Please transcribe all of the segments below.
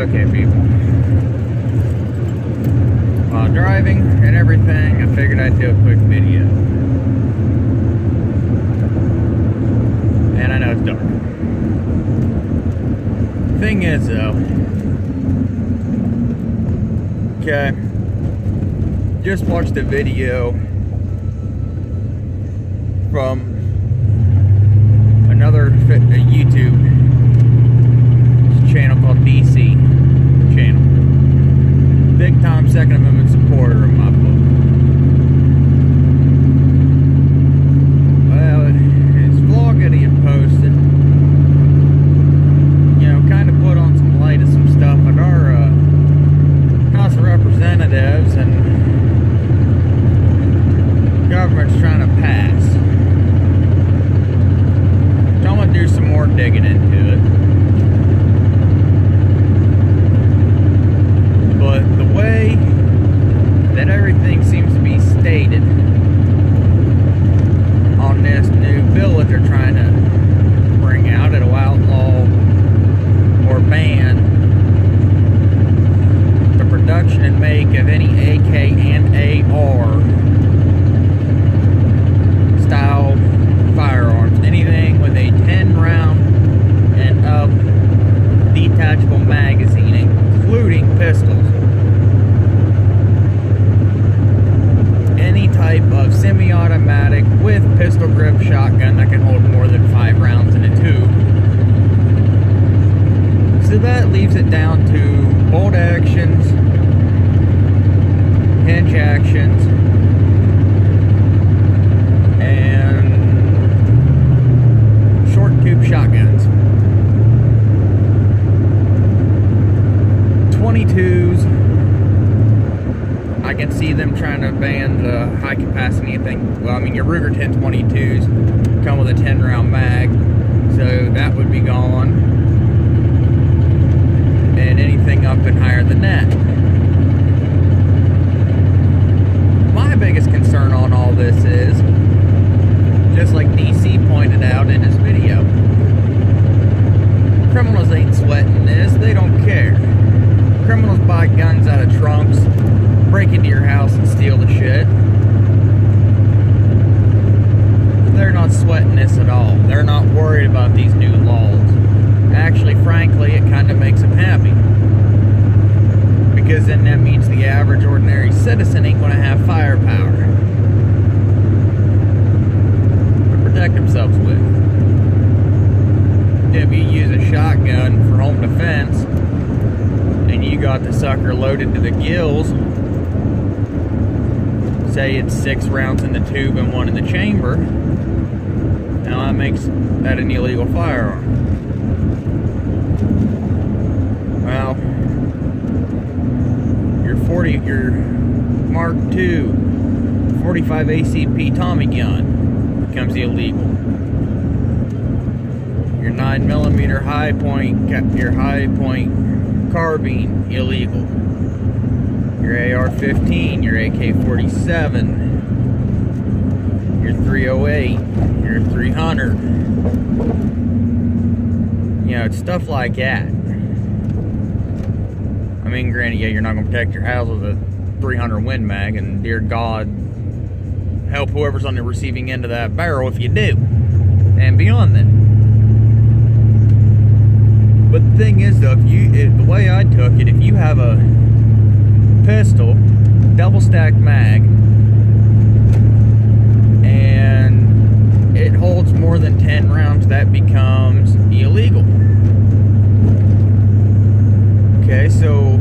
Okay, people. While driving and everything, I figured I'd do a quick video. And I know it's dark. Thing is, though, okay, just watched a video from another YouTube channel called DC channel. Big time Second Amendment supporter in my book. Well, his vlog that he had posted, you know, kind of put on some light of some stuff at our House of Representatives and government's trying to pass. So I'm going to do some more digging into it. But the way that everything seems to be stated on this new bill that they're trying to bring out, it'll outlaw or ban the production and make of any AK and AR style firearms. Anything with a 10 round and up detachable magazine, including pistols. Any type of semi-automatic with pistol grip shotgun that can hold more than 5 rounds in a tube. So that leaves it down to bolt actions, hinge actions, and short tube shotguns. 22s, I can see them trying to ban the high capacity thing. Well, I mean, your Ruger 1022s come with a 10 round mag, so that would be gone. And anything up and higher than that. My biggest concern on all this is, just like DC pointed out in his video, criminals ain't sweating this, they don't care. Criminals buy guns out of trunks, break into your house and steal the shit. They're not sweating this at all. They're not worried about these new laws. Actually, frankly, it kind of makes them happy. Because then that means the average ordinary citizen ain't going to have firepower to protect themselves with. If you use a shotgun for home defense, and you got the sucker loaded to the gills, say it's 6 rounds in the tube and 1 in the chamber, now that makes that an illegal firearm. Well, your Mark II 45 ACP Tommy gun becomes illegal. Your 9mm high point carbine, illegal. Your AR-15, your AK-47, your 308, your 300. You know, it's stuff like that. I mean, granted, yeah, you're not going to protect your house with a 300 Win Mag, and dear God, help whoever's on the receiving end of that barrel if you do. And beyond that. But the thing is, though, the way I took it, if you have a pistol, double stack mag, and it holds more than 10 rounds, that becomes illegal. Okay, so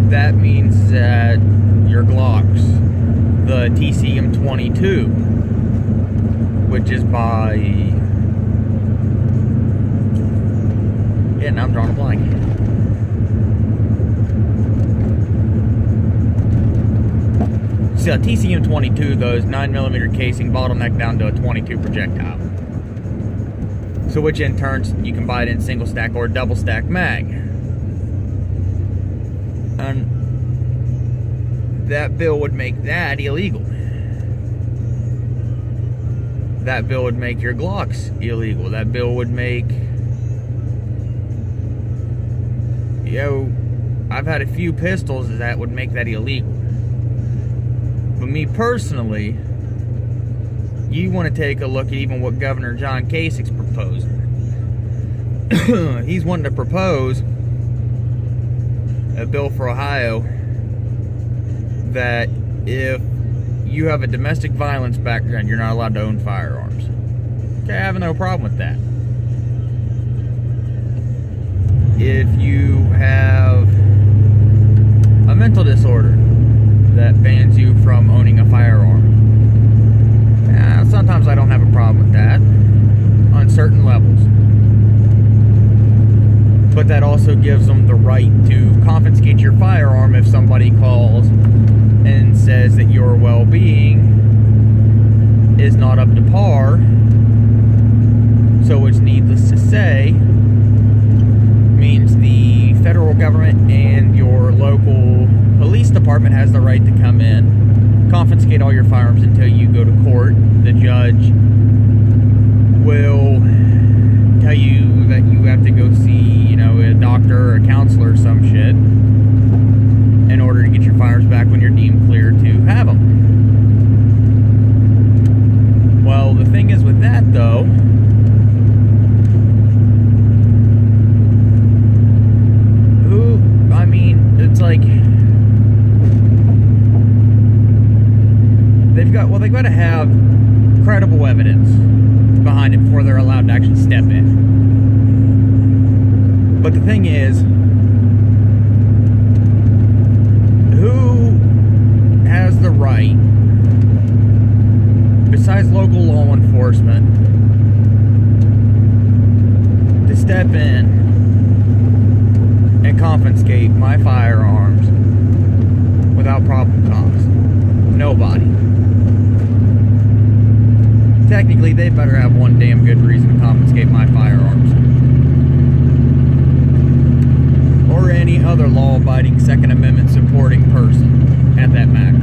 that means that your Glocks, the TCM22, which is by, yeah, now I'm drawing a blank. So TCM22, though, is 9mm casing, bottleneck down to a 22 projectile. So which in turn, you can buy it in single stack or double stack mag. And that bill would make that illegal. That bill would make your Glocks illegal. That bill would make I've had a few pistols that would make that illegal. But me personally, you want to take a look at even what Governor John Kasich's proposing. He's wanting to propose a bill for Ohio that if you have a domestic violence background, you're not allowed to own firearms. Okay, I have no problem with that. If you have a mental disorder that bans you from owning a firearm, sometimes I don't have a problem with that on certain levels. But that also gives them the right to confiscate your firearm if somebody calls and says that your well-being is not up to par. So it's needless to say, means the federal government and your local police department has the right to come in, confiscate all your firearms until you go to court. The judge will tell you that you have to go see, a doctor or a counselor or some shit in order to get your firearms back when you're deemed clear to have them. Well, the thing is with that, though, it's like they've got to have credible evidence behind it before they're allowed to actually step in. But the thing is, who has the right, besides local law enforcement, to step in and confiscate my firearms without probable cause? Nobody. Technically, they better have one damn good reason to confiscate my firearms. Or any other law-abiding Second Amendment supporting person, at that matter.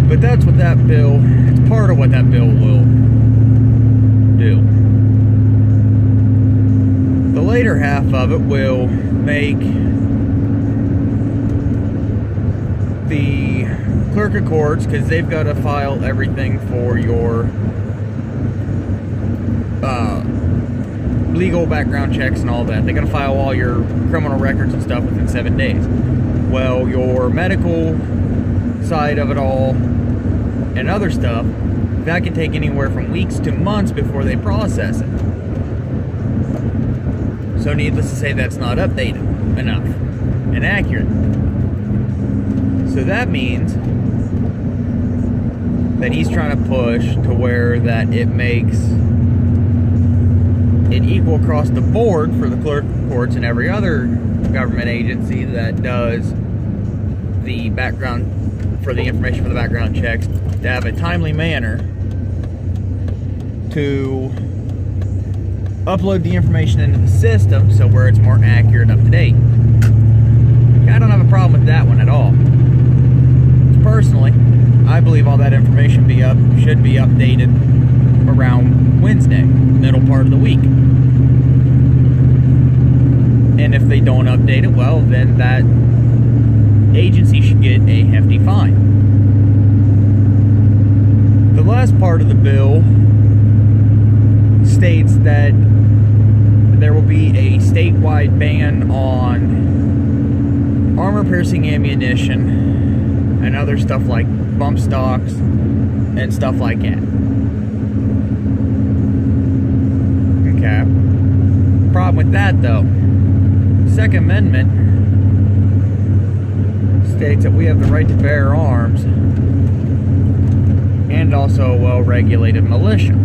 But that's what that bill, it's part of what that bill will do. The later half of it will make the clerk of courts, because they've got to file everything for your legal background checks and all that. They're going to file all your criminal records and stuff within 7 days. Well, your medical side of it all and other stuff, that can take anywhere from weeks to months before they process it. So needless to say, that's not updated enough and accurate. So that means that he's trying to push to where that it makes it equal across the board for the clerk of courts and every other government agency that does the background, for the information for the background checks, to have a timely manner to upload the information into the system so where it's more accurate, up to date. I don't have a problem with that one at all. Personally, I believe all that information should be updated around Wednesday, middle part of the week. And if they don't update it, well, then that agency should get a hefty fine. The last part of the bill states that there will be a statewide ban on armor-piercing ammunition and other stuff like bump stocks and stuff like that. Okay. Problem with that, though, Second Amendment states that we have the right to bear arms and also a well-regulated militia.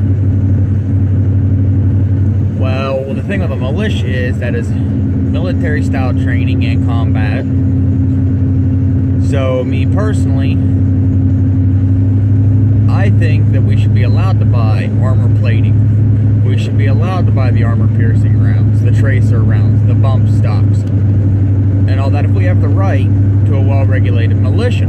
Well, the thing with a militia is that it's military-style training and combat. So, me personally, I think that we should be allowed to buy armor plating. We should be allowed to buy the armor-piercing rounds, the tracer rounds, the bump stocks, and all that if we have the right to a well-regulated militia.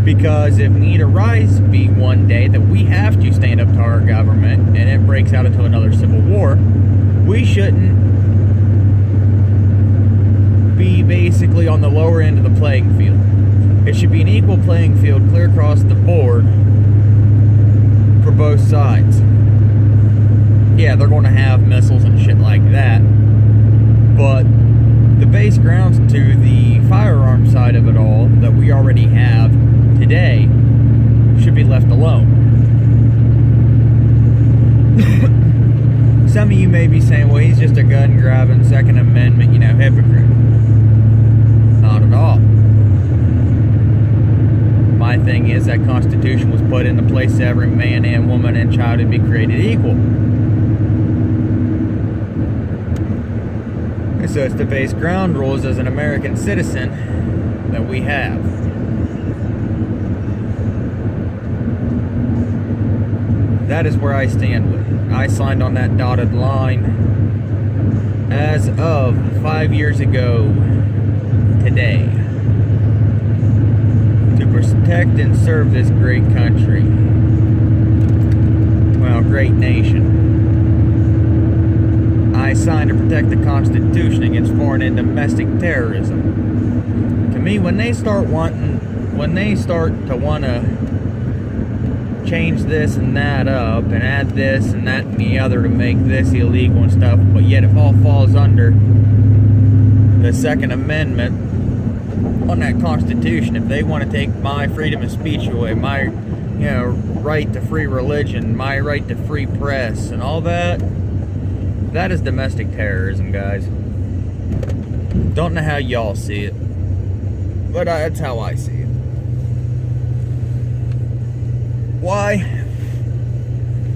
Because if need arise be one day that we have to stand up to our government and it breaks breaks out into another civil war, we shouldn't be basically on the lower end of the playing field. It should be an equal playing field clear across the board for both sides. Yeah, they're going to have missiles and shit like that, but the base grounds to the firearm side of it all that we already have today should be left alone. Some of you may be saying, well, he's just a gun-grabbing, Second Amendment, hypocrite. Not at all. My thing is that Constitution was put into place so every man and woman and child would be created equal. And so it's the base ground rules as an American citizen that we have. That is where I stand with it. I signed on that dotted line as of 5 years ago today to protect and serve this great country. Well, great nation. I signed to protect the Constitution against foreign and domestic terrorism. To me, when they start to want to change this and that up and add this and that and the other to make this illegal and stuff, but yet it all falls under the Second Amendment on that Constitution. If they want to take my freedom of speech away, my right to free religion, my right to free press and all that, that is domestic terrorism, guys. Don't know how y'all see it, but that's how I see it. Why?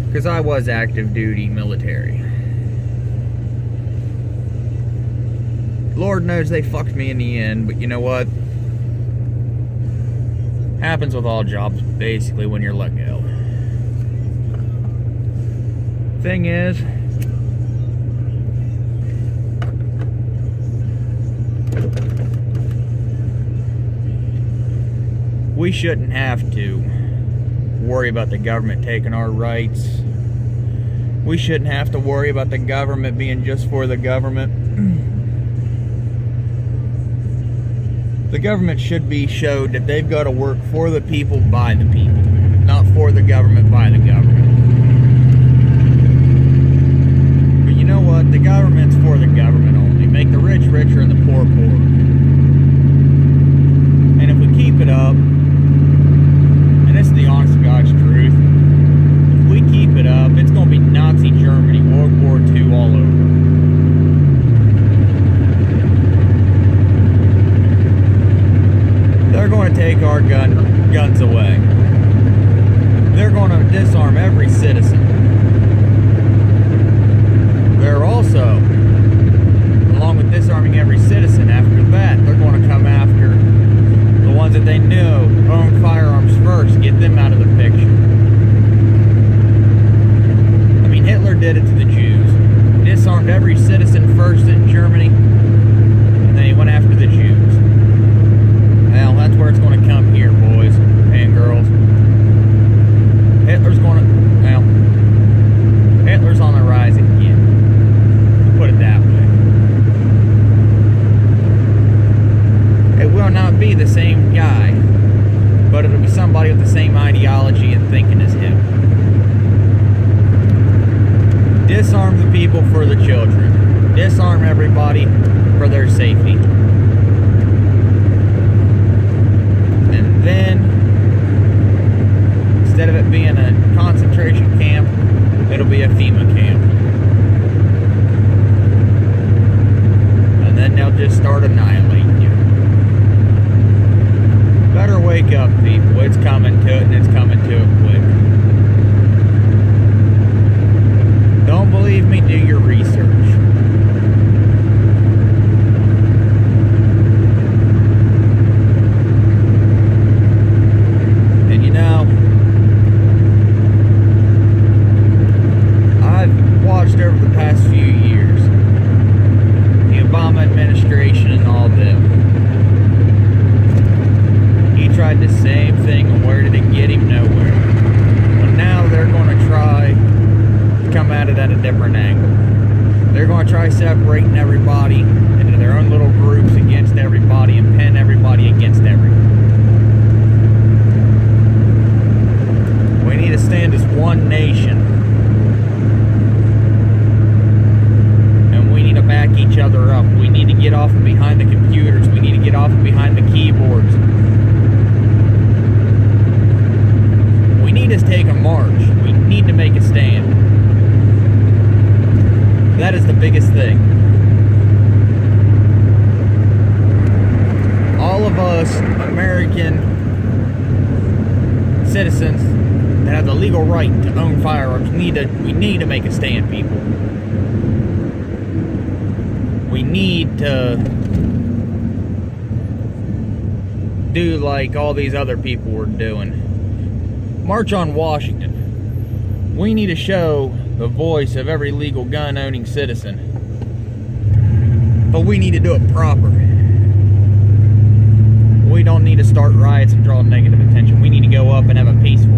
Because I was active duty military. Lord knows they fucked me in the end, but you know what? Happens with all jobs, basically, when you're let go. Thing is, we shouldn't have to worry about the government taking our rights. We shouldn't have to worry about the government being just for the government. The government should be showed that they've got to work for the people, by the people, not for the government, by the government. But you know what? The government's for the government only. Make the rich richer and the poor poorer. And if we keep it up, the honest to God's truth, if we keep it up, it's going to be Nazi Germany, World War II all over. They're going to take our guns away. They're going to disarm every citizen. They're also, along with disarming every citizen, after that, they're going to come after the ones that they knew owned firearms first, get them out of the picture. I mean, Hitler did it to the Jews. Disarmed every citizen first in Germany, and then he went after the Jews. Well, that's where it's going to come here, boys and girls. Hitler's on the rise again. Put it that way. It will not be the same guy, but it'll be somebody with the same ideology and thinking as him. Disarm the people for the children. Disarm everybody for their safety. And then, instead of it being a concentration camp, it'll be a FEMA camp. And then they'll just start annihilating you. Better wake up, people. It's coming to it, and it's coming to it quick. Don't believe me? Do your research. And different angle. They're going to try separating everybody into their own little groups against everybody and pin everybody against everyone. We need to stand as one nation. And we need to back each other up. We need to get off of behind the computers. We need to get off of behind the keyboards. We need to take a march. We need to make a stand. That is the biggest thing. All of us American citizens that have the legal right to own firearms, we need to make a stand, people. We need to do like all these other people were doing. March on Washington. We need to show the voice of every legal gun-owning citizen. But we need to do it proper. We don't need to start riots and draw negative attention. We need to go up and have a peaceful.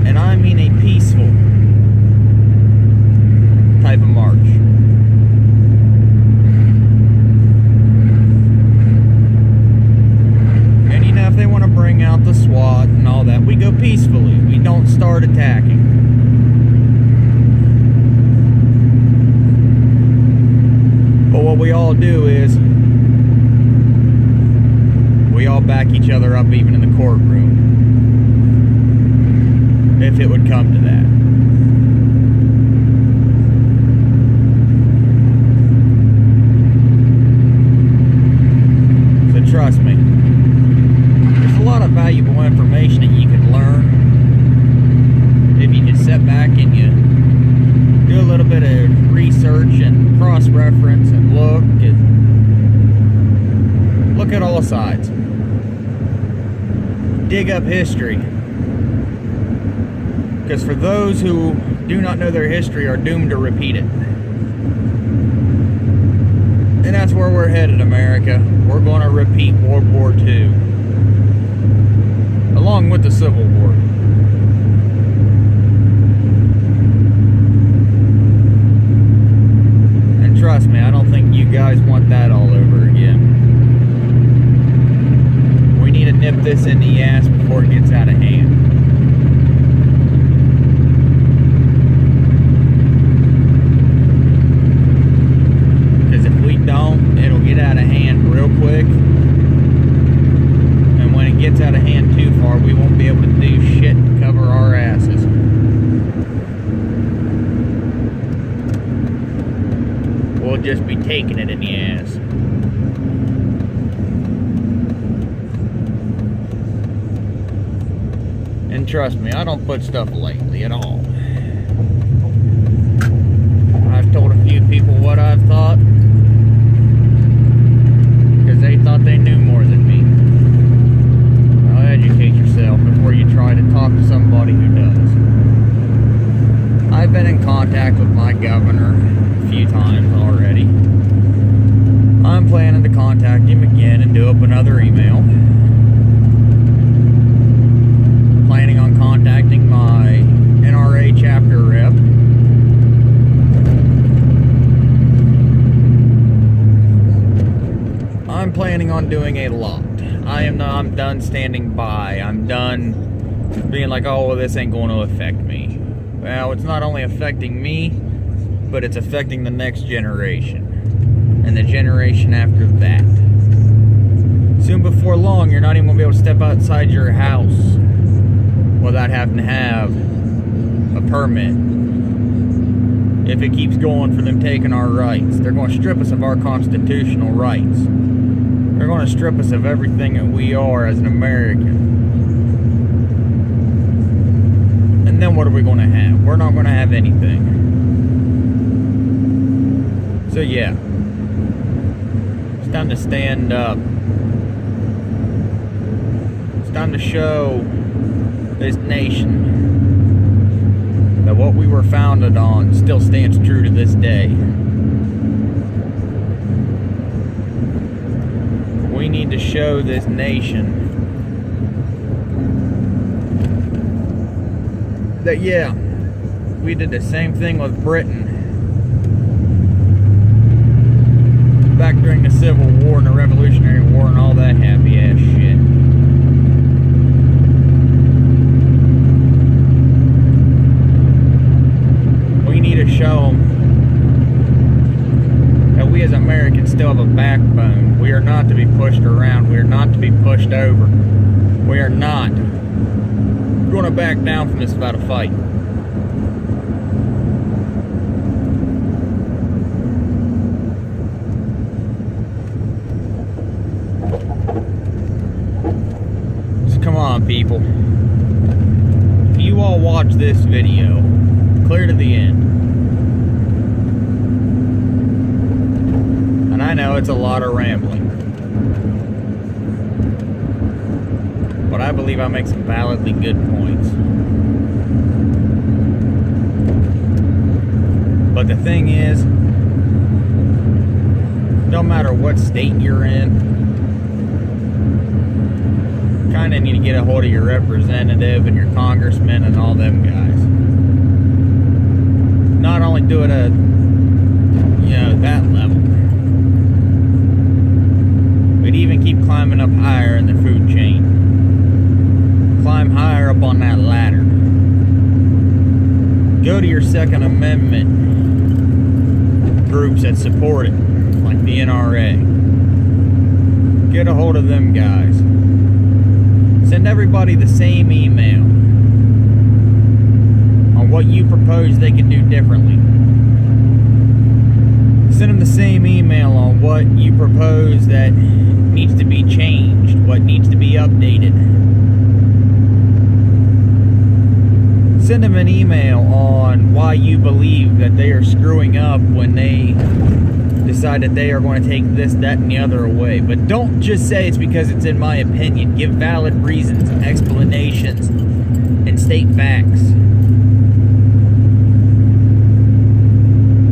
And I mean a peaceful type of march. And you know, if they want to bring out the SWAT and all that, we go peacefully. We don't start attacking. But what we all do is we all back each other up, even in the courtroom, if it would come to that. So trust me, there's a lot of valuable information that you can learn if you just sit back and you do a little bit of research and cross-reference and look at all sides. Dig up history. Because for those who do not know their history are doomed to repeat it. And that's where we're headed, America. We're going to repeat World War II. Along with the Civil War. And trust me, I don't think you guys want that all over again. We need to nip this in the ass before it gets out of hand. Because if we don't, it'll get out of hand real quick. And when it gets out of hand too far, we won't be able to do shit to cover our asses. We'll just be taking it in the ass. And trust me, I don't put stuff lightly at all. I've told a few people what I've thought, because they thought they knew more than me. Now educate yourself before you try to talk to somebody who does. I've been in contact with my governor a few times already. I'm planning to contact him again and do up another email. Planning on contacting my NRA chapter rep. I'm planning on doing a lot. I'm done standing by. I'm done being like, oh, well, this ain't going to affect me. Well, it's not only affecting me, but it's affecting the next generation. And the generation after that. Soon before long, you're not even going to be able to step outside your house without having to have a permit. If it keeps going for them taking our rights. They're going to strip us of our constitutional rights. They're going to strip us of everything that we are as an American. And then what are we going to have? We're not going to have anything. So yeah. It's time to stand up. It's time to show this nation that what we were founded on still stands true to this day. We need to show this nation that, yeah, we did the same thing with Britain back during the Civil War and the Revolutionary War and all that happy ass shit. We need to show them that we as Americans still have a backbone. We are not to be pushed around. We are not to be pushed over. We are not going to back down from this without a fight. So come on, people. If you all watch this video clear to the end, and I know it's a lot of rambling, but I believe I make some validly good points. But the thing is, no matter what state you're in, kind of need to get a hold of your representative and your congressman and all them guys. Not only do it at, that level, but even keep climbing up higher in the food chain. Climb higher up on that ladder. Go to your Second Amendment groups that support it, like the NRA. Get a hold of them guys. Send everybody the same email on what you propose they can do differently. Send them the same email on what you propose that needs to be changed, what needs to be updated. Send them an email on why you believe that they are screwing up when they decide that they are going to take this, that, and the other away. But don't just say it's because it's in my opinion. Give valid reasons, explanations, and state facts.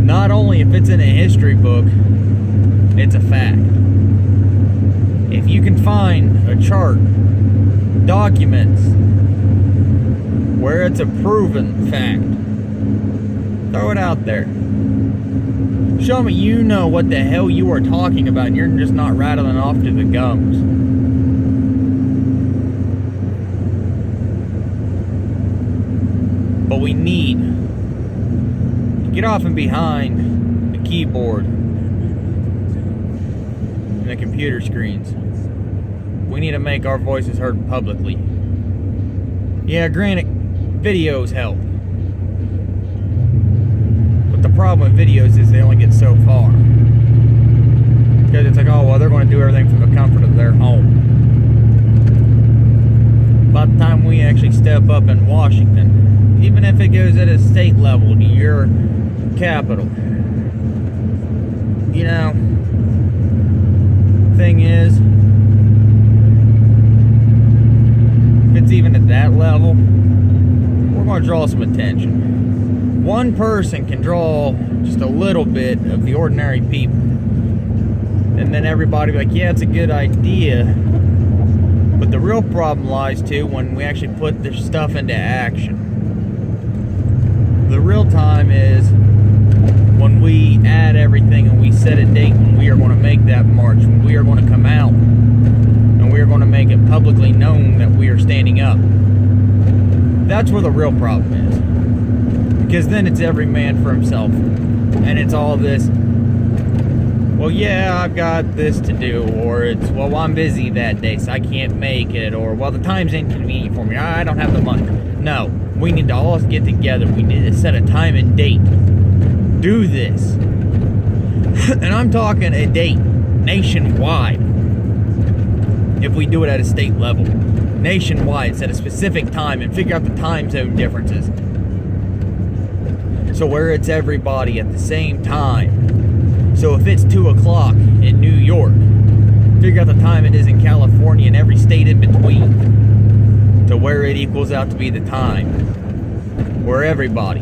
Not only if it's in a history book, it's a fact. If you can find a chart, documents, where it's a proven fact, throw it out there. Show me you know what the hell you are talking about and you're just not rattling off to the gums. But we need to get off and behind the keyboard and the computer screens. We need to make our voices heard publicly. Yeah, granted, videos help. But the problem with videos is they only get so far. Because it's like, oh, well, they're going to do everything from the comfort of their home. By the time we actually step up in Washington, even if it goes at a state level to your capital, thing is, if it's even at that level, we're going to draw some attention. One person can draw just a little bit of the ordinary people. And then everybody will be like, yeah, it's a good idea. But the real problem lies too when we actually put this stuff into action. The real time is when we add everything and we set a date when we are going to make that march, when we are going to come out, and we are going to make it publicly known that we are standing up. That's where the real problem is. Because then it's every man for himself. And it's all this, well, yeah, I've got this to do, or it's, well, I'm busy that day, so I can't make it, or, well, the time's inconvenient for me, I don't have the money. No, we need to all get together. We need to set a time and date. Do this. And I'm talking a date nationwide. If we do it at a state level, nationwide, set a specific time and figure out the time zone differences. So where it's everybody at the same time. So if it's 2 o'clock in New York, figure out the time it is in California and every state in between, to where it equals out to be the time where everybody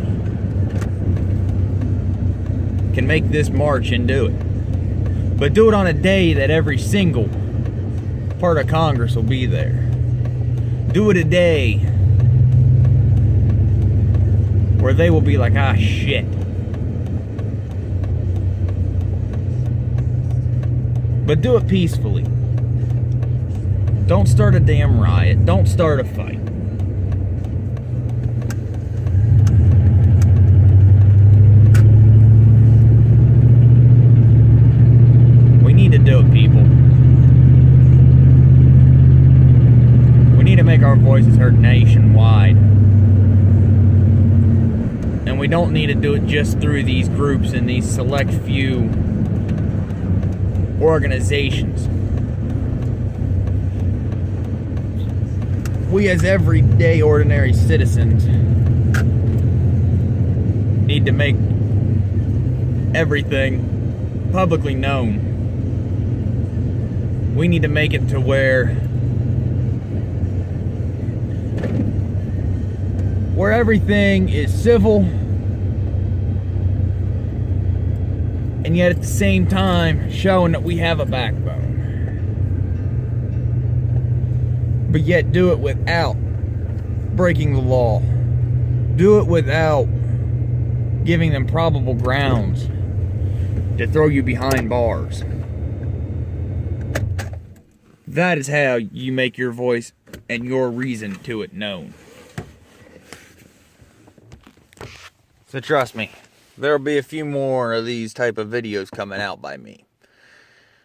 can make this march and do it. But do it on a day that every single part of Congress will be there. Do it a day where they will be like, ah, shit. But do it peacefully. Don't start a damn riot. Don't start a fight. We need to do it, people. We need to make our voices heard nationwide. And we don't need to do it just through these groups and these select few organizations. We as everyday ordinary citizens need to make everything publicly known. We need to make it to where everything is civil, and yet at the same time showing that we have a backbone. But yet do it without breaking the law. Do it without giving them probable grounds to throw you behind bars. That is how you make your voice and your reason to it known. So trust me, there'll be a few more of these type of videos coming out by me.